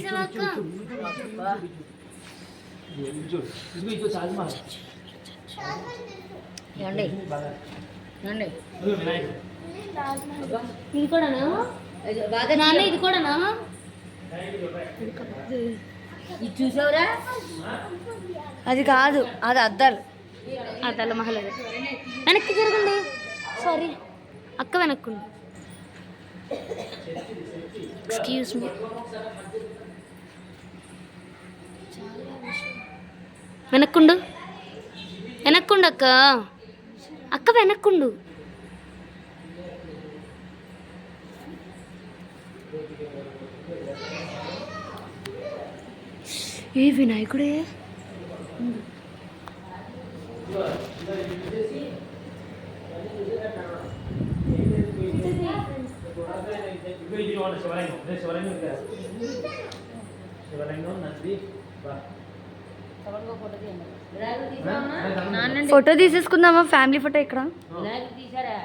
చేసావక్క? ఇది కూడానా నాన్న? ఇది కూడానా? ఇది చూసావురా? అది కాదు, అది అద్దాలు. అద్దాల మహల్. వెనక్కి జరగండి. సారీ అక్క, వెనక్కుండి. Excuse me. వెనక్కుండు, వెనక్కుండు అక్క. అక్క వెనక్కుండు. ఏ వినాయకుడే. ఫోటో తీసేసుకుందామా? ఫ్యామిలీ ఫోటో ఇక్కడ. తీసారా?